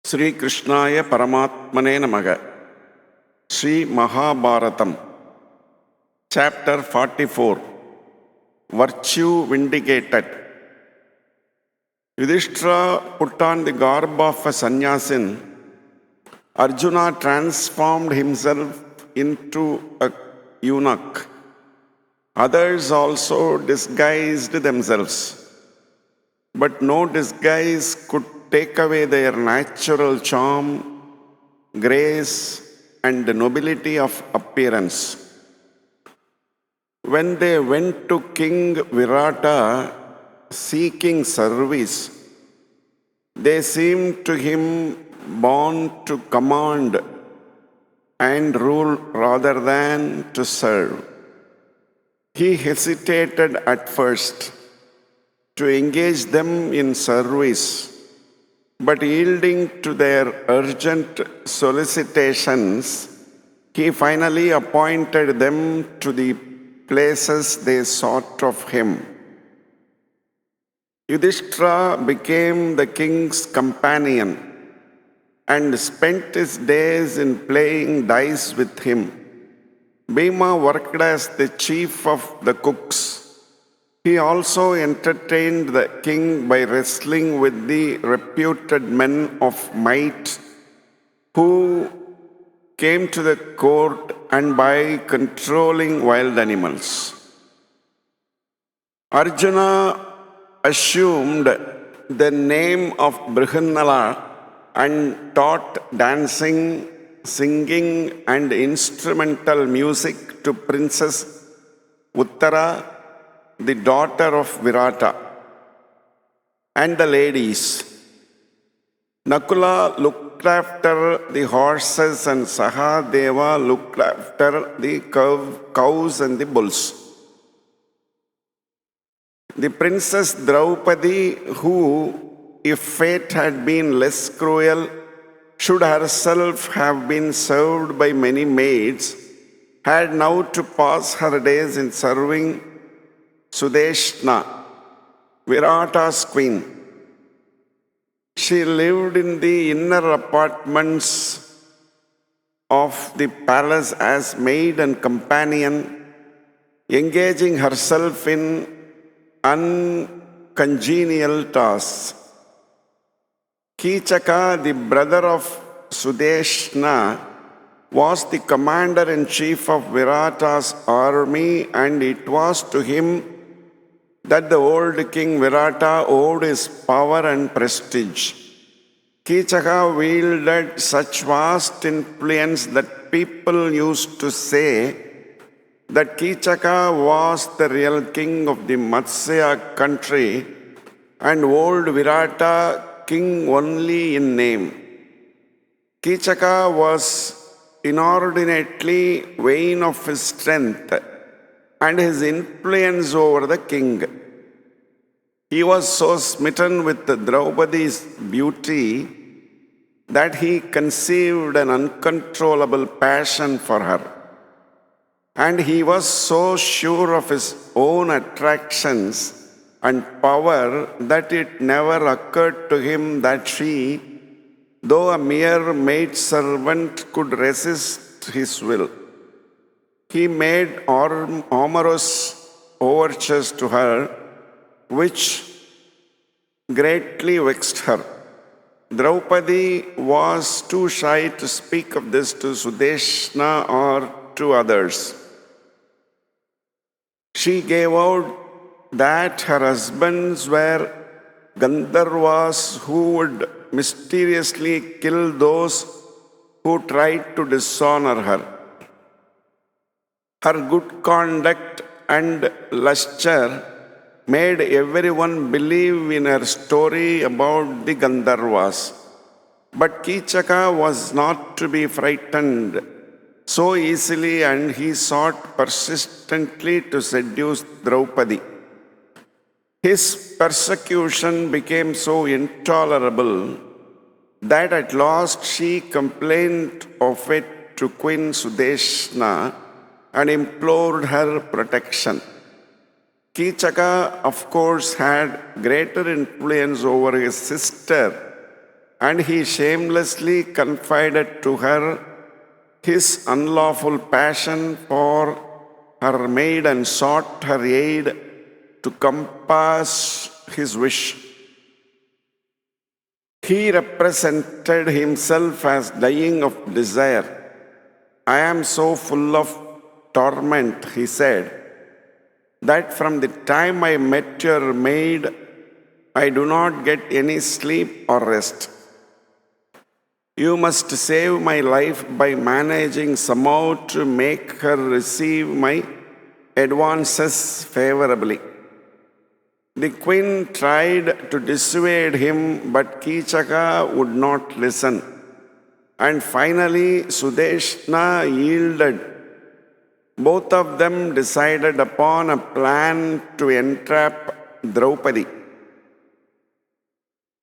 Sri Krishnaya Paramatmane Namaga. Sri Mahabharatham, Chapter 44. Virtue Vindicated. Yudhishthira put on the garb of a sannyasin. Arjuna transformed himself into a eunuch. Others also disguised themselves. But no disguise could take away their natural charm, grace, and nobility of appearance. When they went to King Virata seeking service, they seemed to him born to command and rule rather than to serve. He hesitated at first to engage them in service, but yielding to their urgent solicitations, he finally appointed them to the places they sought of him. Yudhishthira became the king's companion and spent his days in playing dice with him. Bhima worked as the chief of the cooks. He also entertained the king by wrestling with the reputed men of might who came to the court and by controlling wild animals. Arjuna assumed the name of Brihannala and taught dancing, singing, and instrumental music to Princess Uttara, the daughter of Virata, and the ladies. Nakula looked after the horses and Sahadeva looked after the cows and the bulls. The Princess Draupadi, who, if fate had been less cruel, should herself have been served by many maids, had now to pass her days in serving Sudeshna, Virata's queen. She lived in the inner apartments of the palace as maid and companion, engaging herself in uncongenial tasks. Kichaka, the brother of Sudeshna, was the commander-in-chief of Virata's army, and it was to him that the old king Virata owed his power and prestige. Kichaka wielded such vast influence that people used to say that Kichaka was the real king of the Matsya country and old Virata king only in name. Kichaka was inordinately vain of his strength and his influence over the king. He was so smitten with Draupadi's beauty that he conceived an uncontrollable passion for her. And he was so sure of his own attractions and power that it never occurred to him that she, though a mere maidservant, could resist his will. He made amorous overtures to her, which greatly vexed her. Draupadi was too shy to speak of this to Sudeshna or to others. She gave out that her husbands were Gandharvas who would mysteriously kill those who tried to dishonor her. Her good conduct and lustre made everyone believe in her story about the Gandharvas. But Kichaka was not to be frightened so easily, and he sought persistently to seduce Draupadi. His persecution became so intolerable that at last she complained of it to Queen Sudeshna and implored her protection. Kichaka, of course, had greater influence over his sister and he shamelessly confided to her his unlawful passion for her maid and sought her aid to compass his wish. He represented himself as dying of desire. I am so full of torment, he said, that from the time I met your maid, I do not get any sleep or rest. You must save my life by managing somehow to make her receive my advances favorably. The queen tried to dissuade him, but Kichaka would not listen. And finally, Sudeshna yielded. Both of them decided upon a plan to entrap Draupadi.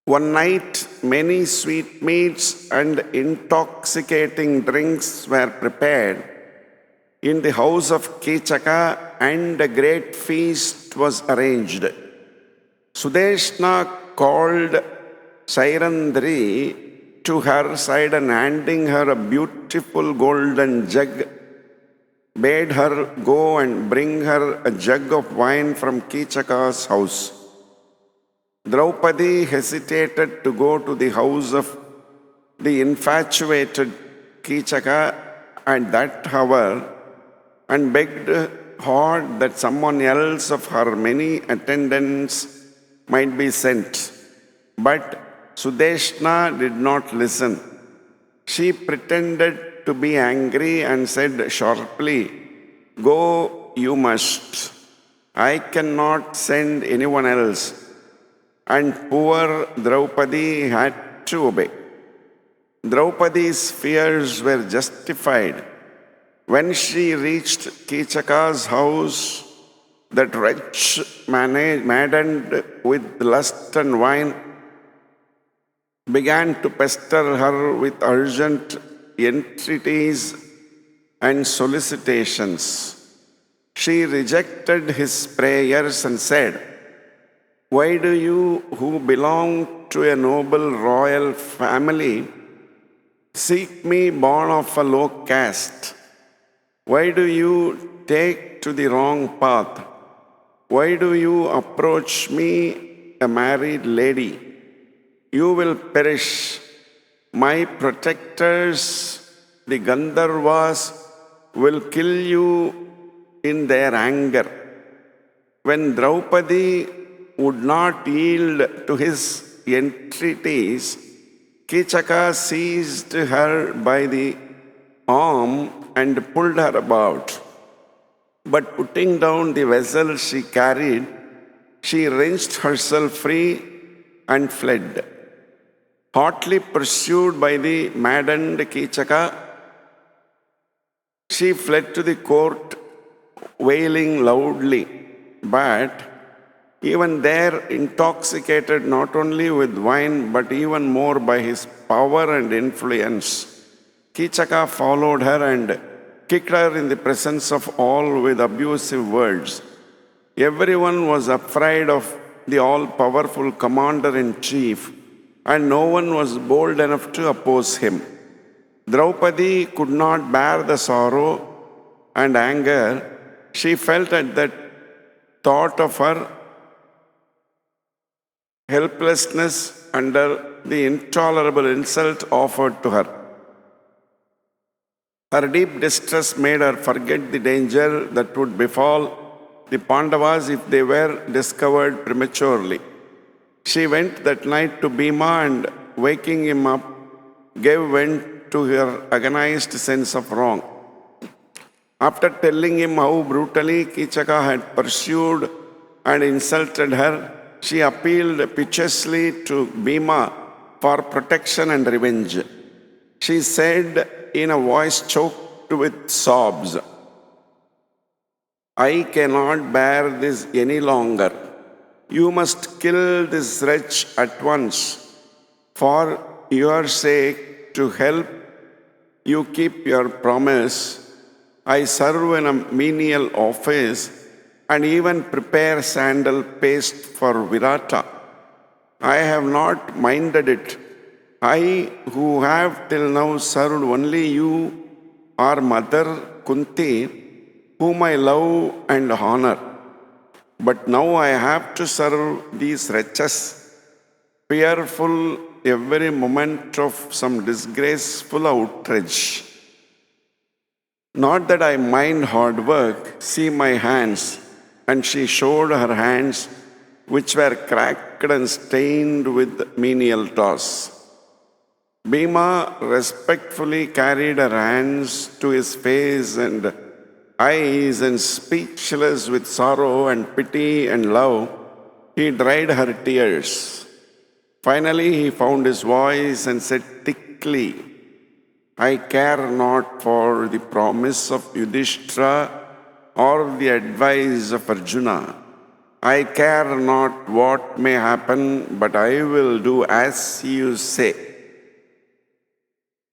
One night, many sweetmeats and intoxicating drinks were prepared in the house of Kichaka, and a great feast was arranged. Sudeshna called Sairandri to her side and handing her a beautiful golden jug, bade her go and bring her a jug of wine from Kichaka's house. Draupadi hesitated to go to the house of the infatuated Kichaka at that hour and begged hard that someone else of her many attendants might be sent. But Sudeshna did not listen. She pretended to be angry and said sharply, "Go, you must. I cannot send anyone else." And poor Draupadi had to obey. Draupadi's fears were justified. When she reached Kichaka's house, that wretch, maddened with lust and wine, began to pester her with urgent entreaties and solicitations. She rejected his prayers and said, "Why do you, who belong to a noble royal family, seek me born of a low caste? Why do you take to the wrong path? Why do you approach me, a married lady? You will perish. My protectors, the Gandharvas, will kill you in their anger." When Draupadi would not yield to his entreaties, Kichaka seized her by the arm and pulled her about. But putting down the vessel she carried, she wrenched herself free and fled. Hotly pursued by the maddened Kichaka, she fled to the court, wailing loudly. But even there, intoxicated not only with wine but even more by his power and influence, Kichaka followed her and kicked her in the presence of all with abusive words. Everyone was afraid of the all-powerful commander-in-chief, and no one was bold enough to oppose him. Draupadi could not bear the sorrow and anger she felt at that thought of her helplessness under the intolerable insult offered to her. Her deep distress made her forget the danger that would befall the Pandavas if they were discovered prematurely. She went that night to Bhima and, waking him up, gave vent to her agonized sense of wrong. After telling him how brutally Kichaka had pursued and insulted her, she appealed piteously to Bhima for protection and revenge. She said in a voice choked with sobs, "I cannot bear this any longer. You must kill this wretch at once. For your sake, to help you keep your promise, I serve in a menial office and even prepare sandal paste for Virata. I have not minded it, I, who have till now served only you, our mother Kunti, whom I love and honor. But now I have to serve these wretches, fearful every moment of some disgraceful outrage. Not that I mind hard work, see my hands. And she showed her hands, which were cracked and stained with menial toss. Bhima respectfully carried her hands to his face and eyes, and speechless with sorrow and pity and love, he dried her tears. Finally, he found his voice and said thickly, I care not for the promise of Yudhishthira or the advice of Arjuna. I care not what may happen, but I will do as you say.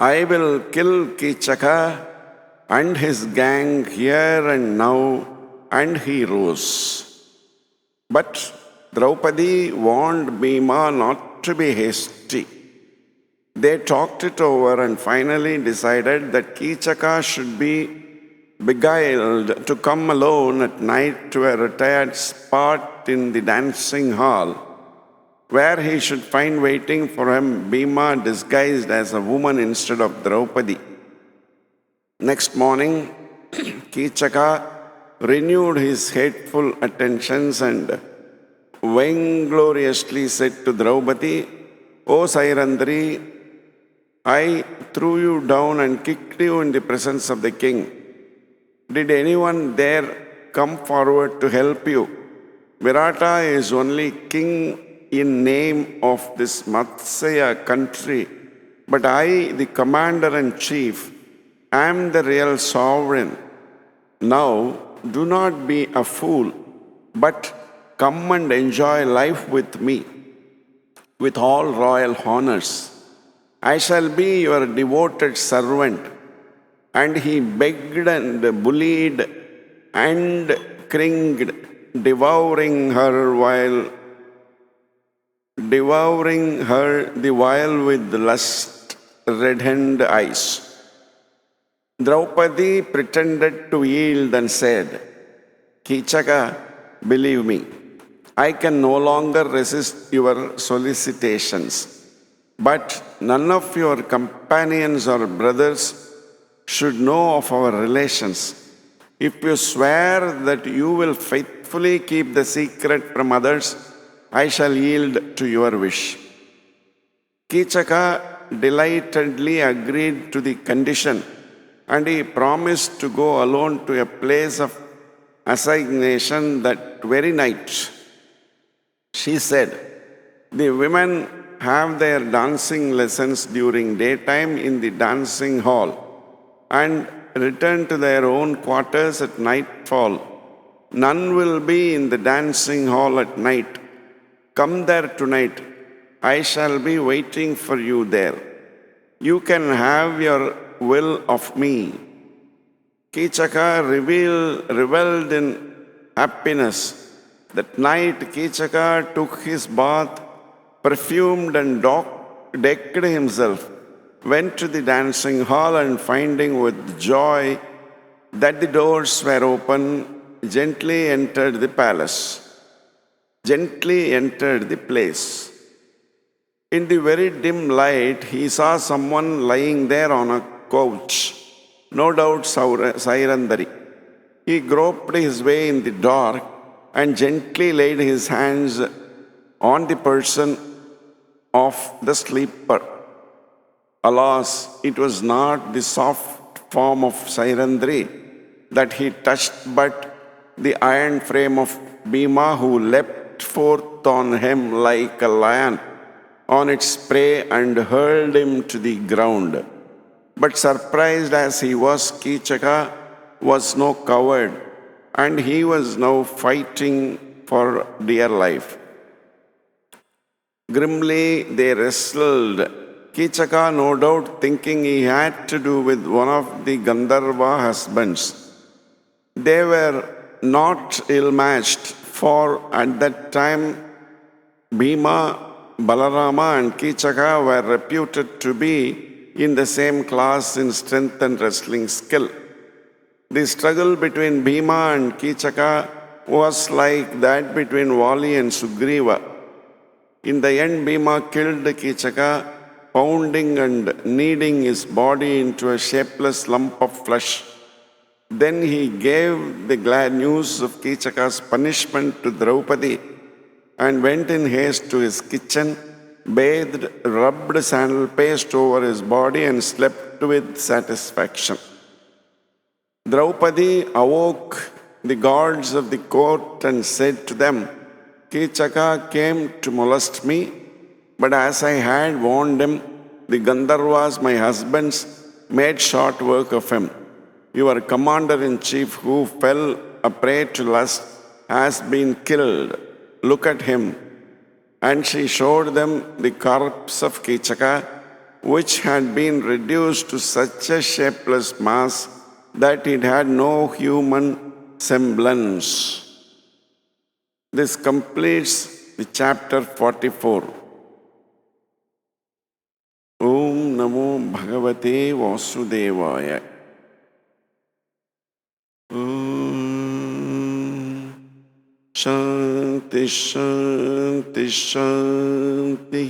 I will kill Kichaka and his gang here and now, and he rose. But Draupadi warned Bhima not to be hasty. They talked it over and finally decided that Kichaka should be beguiled to come alone at night to a retired spot in the dancing hall, where he should find waiting for him Bhima disguised as a woman instead of Draupadi. Next morning, Kichaka renewed his hateful attentions and vaingloriously said to Draupadi, O Sairandri, I threw you down and kicked you in the presence of the king. Did anyone there come forward to help you? Virata is only king in name of this Matsya country, but I, the commander-in-chief, am the real sovereign. Now, do not be a fool, but come and enjoy life with me, with all royal honors. I shall be your devoted servant. And he begged and bullied and cringed, devouring her the while with lust reddened eyes. Draupadi pretended to yield and said, Kichaka, believe me, I can no longer resist your solicitations. But none of your companions or brothers should know of our relations. If you swear that you will faithfully keep the secret from others, I shall yield to your wish. Kichaka delightedly agreed to the condition, and he promised to go alone to a place of assignation that very night. She said, the women have their dancing lessons during daytime in the dancing hall and return to their own quarters at nightfall. None will be in the dancing hall at night. Come there tonight. I shall be waiting for you there. You can have your will of me. Kichaka revelled in happiness. That night Kichaka took his bath, perfumed and decked himself, went to the dancing hall, and finding with joy that the doors were open, gently entered the palace, gently entered the place. In the very dim light, he saw someone lying there on a couch, no doubt Sairandari. He groped his way in the dark and gently laid his hands on the person of the sleeper. Alas, it was not the soft form of Sairandri that he touched, but the iron frame of Bhima, who leapt forth on him like a lion on its prey and hurled him to the ground. But surprised as he was, Kichaka was no coward, and he was now fighting for dear life. Grimly they wrestled, Kichaka no doubt thinking he had to do with one of the Gandharva husbands. They were not ill-matched, for at that time Bhima Balarama and Kichaka were reputed to be in the same class in strength and wrestling skill. The struggle between Bhima and Kichaka was like that between Vali and Sugriva. In the end, Bhima killed Kichaka, pounding and kneading his body into a shapeless lump of flesh. Then he gave the glad news of Kichaka's punishment to Draupadi and went in haste to his kitchen, bathed, rubbed sandal paste over his body, and slept with satisfaction. Draupadi awoke the guards of the court and said to them, Kichaka came to molest me, but as I had warned him, the Gandharvas, my husbands, made short work of him. Your commander-in-chief, who fell a prey to lust, has been killed. Look at him. And she showed them the corpse of Kichaka, which had been reduced to such a shapeless mass that it had no human semblance. This completes the chapter 44. Om Namo Bhagavate Vasudevaya. Shanti Shanti Shanti.